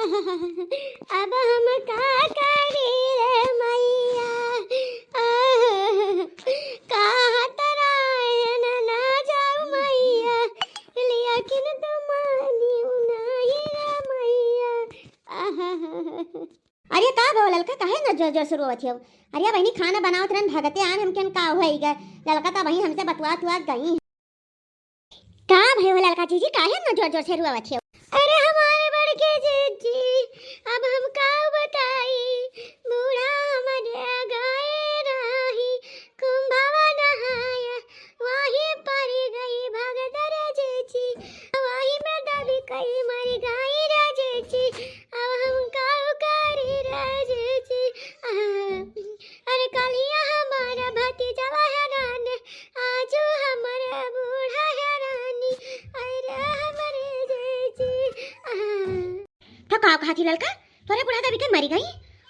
अब हम का करी रे मैया, कहाँ तरायन ना जाऊ मैया, लेकिन तुम्हारी नहीं रे मैया। अरे का भो ललका काहे न जोर जोर से रोवत हो? अरे बहनी खाना बनावत रहन भगते आन हमके का होई गए ललका त वही हमसे बतवा तुआ गई। का भयो ललका जीजी काहे न जोर जोर से रोवत हो? अरे हमारे बड़के जीजी अब हम का बताई, बूढ़ा हमारे गाए रही कुंभवा नहाया वही पर गई भगदर जीजी, वही में दबी कई मर गई रे जीजी। अब हम का करी रे जीजी। अरे कलिया हमारा भतीजा हैरान, आज हमारे बूढ़ा हैरानी, अरे हमारे जीजी। तो का खाती ललका तोरे बुढ़ा दबी के मरी गई?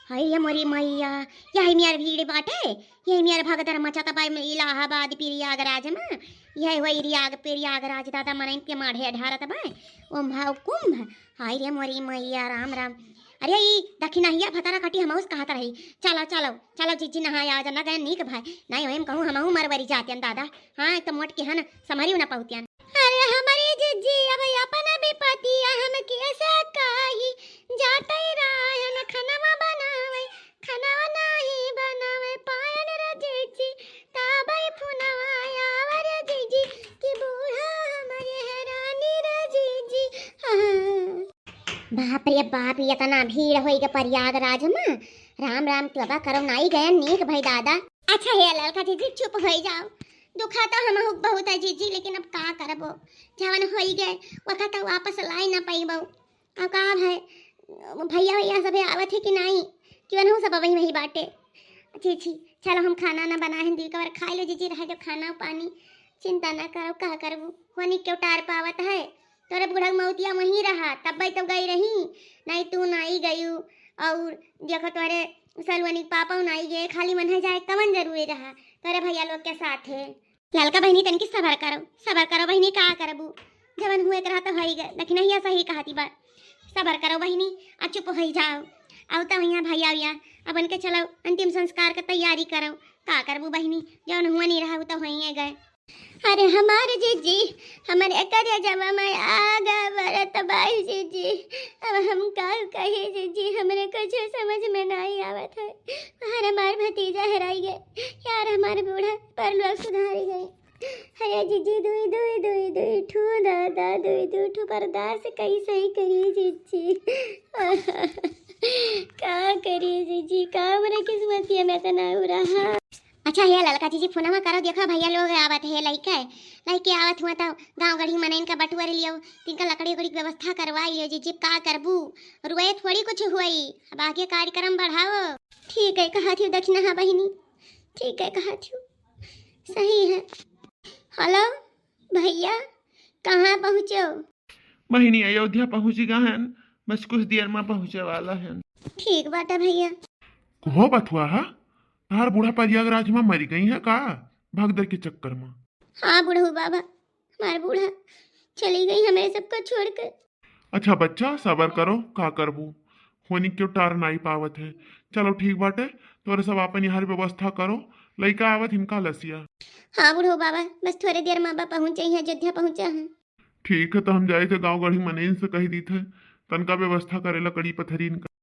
हाय ये मरी मैया, यही मेर भीड़ बाटे, यही मेर भगदर मचाता बाई में इलाहाबाद प्रयागराज में, यही वही प्रयागराज दादा मनइन के माढ़े ढारत बाई ओम भाव कुंभ। हाय रे मरी मैया राम राम। अरे ई दक्षिणहिया फतारा कटी हमहुस कहत रही, चलो चलो चलो जीजी नहाय आ जाना गए नीक भाई, नहीं होइम कहूँ हमहू मरवरी जातियन दादा। हाँ तो मोट के हन समरियो न पहुतियन। अरे हमारी जीजी अब अपन भी पतिया हम कैसे कही, जाते रहे न खाना बनावे, खाना नहीं बनावे पायन रे जीजी, तबई फुनवा आवर जीजी कि बूढ़ा हमारे हैरानी रे जीजी। बाप रे बाप, इतना भीड़ होई के प्रयागराज में, राम राम तबा करो नहीं गए नीक भाई दादा। अच्छा हे ललका जीजी चुप हो जाओ, दुखा तो हम बहुत है जीजी, लेकिन अब का करबो, जवन हो गए वक्त वापस लाई ना पाइबो। अब का है भैया भैया सब आवत है कि नहीं, क्यों हो सब वही वही बाटे। जीजी चलो हम खाना ना बनाए दी कवर खा लो जीजी, रह जो खाना पानी, चिंता ना करो का करबो, होनी क्यों टार पावत है, तोरे बुढ़ा मौतिया वहीं रहा तब तो गई रही, नहीं तू नहीं गई, और देखो तोरे सलवनी पापा नहीं गए, खाली मन है जाए कवन जरूरी रहा तोरे भैया लोग के साथ है। ललका बहनी तनकी सबर करो बहनी, का करबू जवन हुए करा तो हो गए, लेकिन नहीं सही कहती बात, सबर करो बहनी आ चुप हो जाओ। आओ तो भैया भैया भैया अपन के चलो अंतिम संस्कार का तैयारी करो, का करबू बहनी जवन हुआ नहीं रहा तो वहीं गए। अरे हमारे जीजी हमारे करे जब मैं आगा बरत बाई जीजी, अब हम का कहे जीजी, हमरे कुछ समझ में नहीं आवत है, हमारे भतीजा हराई गए यार, हमारे बूढ़ा पर लोग सुधारी गए। अरे जीजी दुई दुई दुई दुई ठू दादा दुई दुई ठू बर्दाश्त कैसे ही करिए जीजी। का करिए जीजी, का मेरे किस्मत में तो ना हो रहा। अच्छा हे ललका जीजी फोनमा करो, देखो भैया लोग आवत है, लइके आवत हुआ तो गांव गढ़ी मन इनका बटुआ लियो, तिनका लकड़ी उकड़ी की व्यवस्था करवाइयो जीजी, का करबू रुए थोड़ी कुछ हुई, अब आगे कार्यक्रम बढ़ाओ। ठीक है कहा थी दक्षिणा बहिनी, ठीक है कहा थी, सही है। हेलो भैया कहाँ पहुँचो? बहिनी अयोध्या पहुँची गए हैं, बस कुछ देर में पहुँचे वाला है। ठीक बात भैया। हो बथुआ है हर बूढ़ा प्रयागराज में मरी गई है का भगदड़ के चक्कर में? हाँ बूढ़ू बाबा, हमारा बूढ़ा चली गई हमें सबको छोड़कर। अच्छा बच्चा सबर करो, का करबू होनी क्यों टार नहीं पावत है, चलो ठीक बाटे तोरे सब अपन यहाँ व्यवस्था करो, लइका आवत इनका लसिया। हाँ बूढ़ू बाबा बस थोड़ी देर माँ बाप पहुँचे हैं, अयोध्या पहुँचा है। ठीक है तो हम जाए थे गाँव गढ़ी मनेन से कही दी थे तनका व्यवस्था करे लकड़ी पत्थरी इनका।